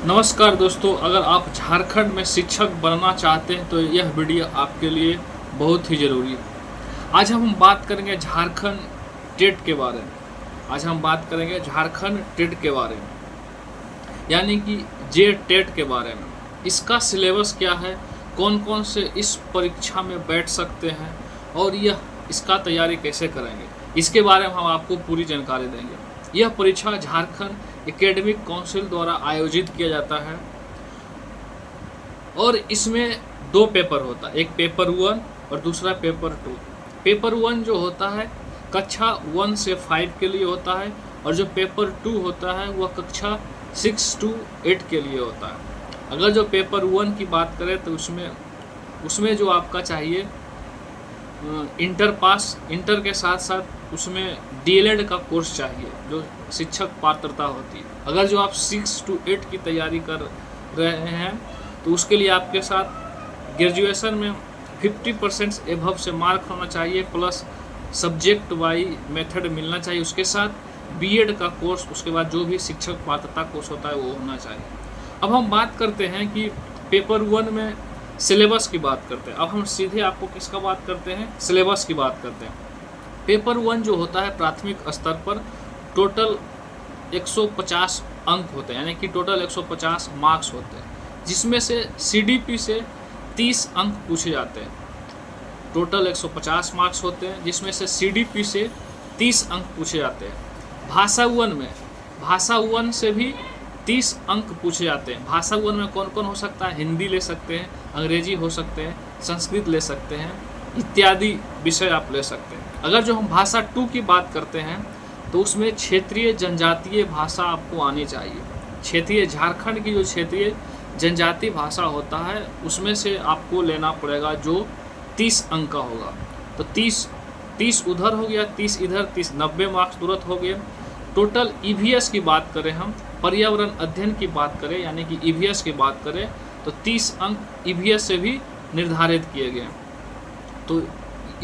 नमस्कार दोस्तों, अगर आप झारखंड में शिक्षक बनना चाहते हैं तो यह वीडियो आपके लिए बहुत ही ज़रूरी है। आज हम बात करेंगे झारखंड टेट के बारे में। आज हम बात करेंगे झारखंड टेट के बारे में, यानी कि जे टेट के बारे में। इसका सिलेबस क्या है, कौन कौन से इस परीक्षा में बैठ सकते हैं और इसका तैयारी कैसे करेंगे, इसके बारे में हम आपको पूरी जानकारी देंगे। यह परीक्षा झारखंड एकेडमिक काउंसिल द्वारा आयोजित किया जाता है और इसमें दो पेपर होता है, एक पेपर 1 और दूसरा पेपर 2। पेपर 1 जो होता है कक्षा 1 से 5 के लिए होता है और जो पेपर 2 होता है वह कक्षा 6 से 8 के लिए होता है। अगर जो पेपर 1 की बात करें तो उसमें जो आपका चाहिए इंटर पास, इंटर के साथ साथ उसमें डीएलएड का कोर्स चाहिए जो शिक्षक पात्रता होती है। अगर जो आप 6 से 8 की तैयारी कर रहे हैं तो उसके लिए आपके साथ ग्रेजुएशन में 50% एभव से मार्क होना चाहिए, प्लस सब्जेक्ट वाइज मेथड मिलना चाहिए। उसके साथ बीएड का कोर्स, उसके बाद जो भी शिक्षक पात्रता कोर्स होता है वो होना चाहिए। अब हम बात करते हैं कि पेपर 1 में सिलेबस की बात करते हैं। अब हम सीधे आपको किसका बात करते हैं, सिलेबस की बात करते हैं। पेपर 1 जो होता है प्राथमिक स्तर पर टोटल 150 अंक होते हैं, यानी कि टोटल 150 मार्क्स होते हैं, जिसमें से सीडीपी से 30 अंक पूछे जाते हैं। टोटल 150 मार्क्स होते हैं जिसमें से सीडीपी से 30 अंक पूछे जाते हैं। भाषा 1 से भी 30 अंक पूछे जाते हैं। भाषा 1 में कौन कौन हो सकता है, हिंदी ले सकते हैं, अंग्रेजी हो सकते हैं, संस्कृत ले सकते हैं, इत्यादि विषय आप ले सकते हैं। अगर जो हम भाषा 2 की बात करते हैं तो उसमें क्षेत्रीय जनजातीय भाषा आपको आनी चाहिए। क्षेत्रीय झारखंड की जो क्षेत्रीय जनजातीय भाषा होता है उसमें से आपको लेना पड़ेगा जो 30 अंक का होगा। तो 30 उधर हो गया, 30 इधर, 30 90 मार्क्स तुरंत हो गए। टोटल ईवीएस की बात करें, हम पर्यावरण अध्ययन की बात करें यानी कि ईवीएस की बात करें तो 30 अंक ईवीएस से भी निर्धारित किए गए, तो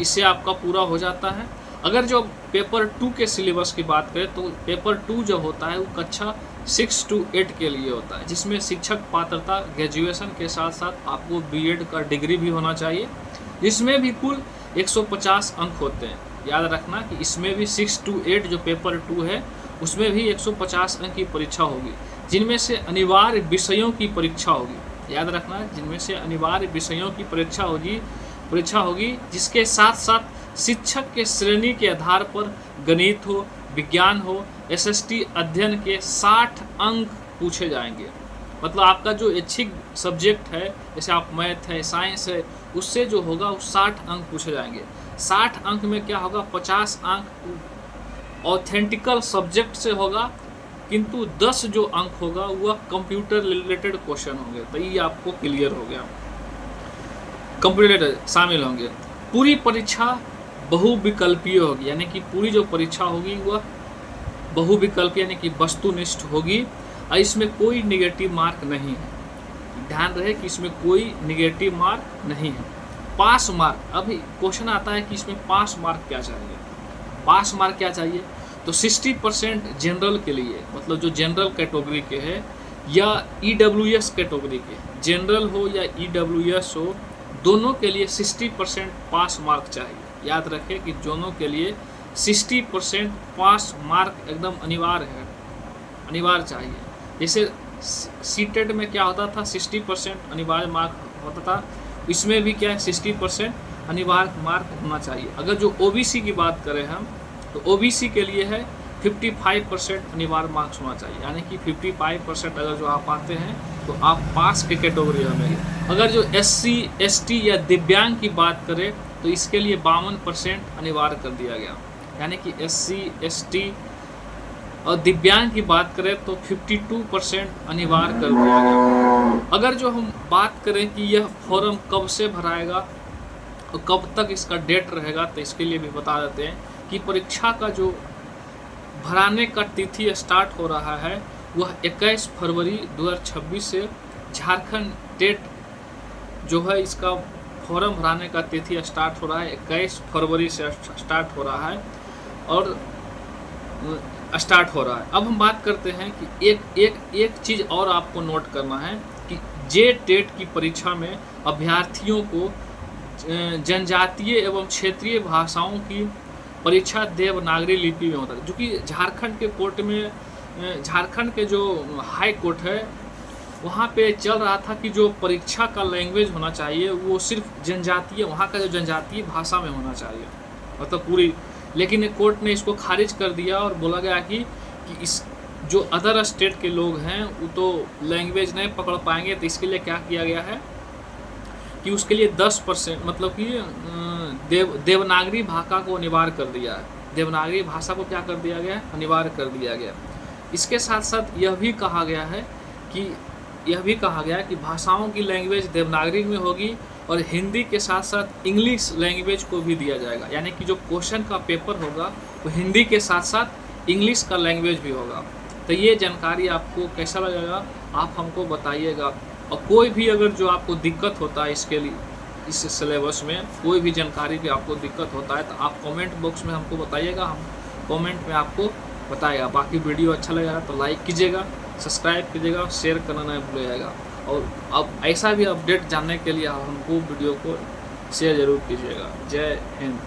इससे आपका पूरा हो जाता है। अगर जो पेपर 2 के सिलेबस की बात करें तो पेपर 2 जो होता है वो कक्षा 6 से 8 के लिए होता है, जिसमें शिक्षक पात्रता ग्रेजुएशन के साथ साथ आपको बीएड का डिग्री भी होना चाहिए, जिसमें भी कुल 150 अंक होते हैं। याद रखना कि इसमें भी 6 से 8 जो पेपर 2 है उसमें भी 150 अंक की परीक्षा होगी, जिनमें से अनिवार्य विषयों की परीक्षा होगी। याद रखना, जिनमें से अनिवार्य विषयों की परीक्षा होगी, जिसके साथ साथ शिक्षक के श्रेणी के आधार पर गणित हो, विज्ञान हो, एसएसटी अध्ययन के 60 अंक पूछे जाएंगे। मतलब आपका जो ऐच्छिक सब्जेक्ट है, जैसे आप मैथ है, साइंस है, उससे जो होगा वो 60 अंक पूछे जाएंगे। 60 अंक में क्या होगा, 50 अंक ऑथेंटिकल सब्जेक्ट से होगा, किंतु 10 जो अंक होगा वह कंप्यूटर रिलेटेड क्वेश्चन होंगे। तो ये आपको क्लियर हो गया, कंप्यूटर शामिल होंगे। पूरी परीक्षा बहुविकल्पीय होगी, यानी कि पूरी जो परीक्षा होगी वह बहुविकल्पीय यानी कि वस्तुनिष्ठ होगी और इसमें कोई निगेटिव मार्क नहीं है। ध्यान रहे कि इसमें कोई निगेटिव मार्क नहीं है। पास मार्क, अभी क्वेश्चन आता है कि इसमें पास मार्क क्या चाहिए। पास मार्क क्या चाहिए, तो 60% जनरल के लिए, मतलब जो जनरल कैटेगरी के है या ईडब्ल्यूएस कैटेगरी के, जनरल हो या ईडब्ल्यूएस हो, दोनों के लिए 60% पास मार्क चाहिए। याद रखें कि दोनों के लिए 60% पास मार्क एकदम अनिवार्य है, अनिवार्य चाहिए। जैसे सीटेट में क्या होता था, 60% अनिवार्य मार्क होता था, इसमें भी क्या है 60% अनिवार्य मार्क होना चाहिए। अगर जो ओबीसी की बात करें हम तो ओबीसी के लिए है 55% अनिवार्य मार्क्स होना चाहिए, यानी कि 55% अगर जो आप आते हैं तो आप पास के कैटेगरी में। अगर जो एससी एसटी या दिव्यांग की बात करें तो इसके लिए 52% अनिवार्य कर दिया गया, यानी कि एससी एसटी और दिव्यांग की बात करें तो 52% अनिवार्य कर दिया गया। अगर जो हम बात करें कि यह फॉर्म कब से भराएगा और कब तक इसका डेट रहेगा, तो इसके लिए भी बता देते हैं कि परीक्षा का जो भराने का तिथि स्टार्ट हो रहा है वह 21 फरवरी 2026 से झारखंड टेट जो है इसका फॉर्म भराने का तिथि स्टार्ट हो रहा है, 21 फरवरी से स्टार्ट हो रहा है और स्टार्ट हो रहा है। अब हम बात करते हैं कि एक चीज़ और आपको नोट करना है कि जे टेट की परीक्षा में अभ्यर्थियों को जनजातीय एवं क्षेत्रीय भाषाओं की परीक्षा देवनागरी लिपि में होता है, जो कि झारखंड के कोर्ट में, झारखंड के जो हाई कोर्ट है वहाँ पे चल रहा था कि जो परीक्षा का लैंग्वेज होना चाहिए वो सिर्फ जनजातीय, वहाँ का जो जनजातीय भाषा में होना चाहिए, मतलब पूरी। लेकिन कोर्ट ने इसको खारिज कर दिया और बोला गया कि इस जो अदर स्टेट के लोग हैं वो तो लैंग्वेज नहीं पकड़ पाएंगे, तो इसके लिए क्या किया गया है कि उसके लिए 10% मतलब कि देवनागरी भाषा को अनिवार्य कर दिया है। देवनागरी भाषा को क्या कर दिया गया, अनिवार्य कर दिया गया। इसके साथ साथ यह भी कहा गया है कि भाषाओं की लैंग्वेज देवनागरी में होगी और हिंदी के साथ साथ इंग्लिश लैंग्वेज को भी दिया जाएगा, यानी कि जो क्वेश्चन का पेपर होगा वो हिंदी के साथ साथ इंग्लिश का लैंग्वेज भी होगा। तो ये जानकारी आपको कैसा लगेगा आप हमको बताइएगा, और कोई भी अगर जो आपको दिक्कत होता है इसके लिए, इस सिलेबस में कोई भी जानकारी की आपको दिक्कत होता है तो आप कमेंट बॉक्स में हमको बताइएगा, हम कमेंट में आपको बताएगा। बाकी वीडियो अच्छा लगेगा तो लाइक कीजिएगा, सब्सक्राइब कीजिएगा, शेयर करना नहीं भूलिएगा। और अब ऐसा भी अपडेट जानने के लिए आप हमको वीडियो को शेयर ज़रूर कीजिएगा। जय हिंद।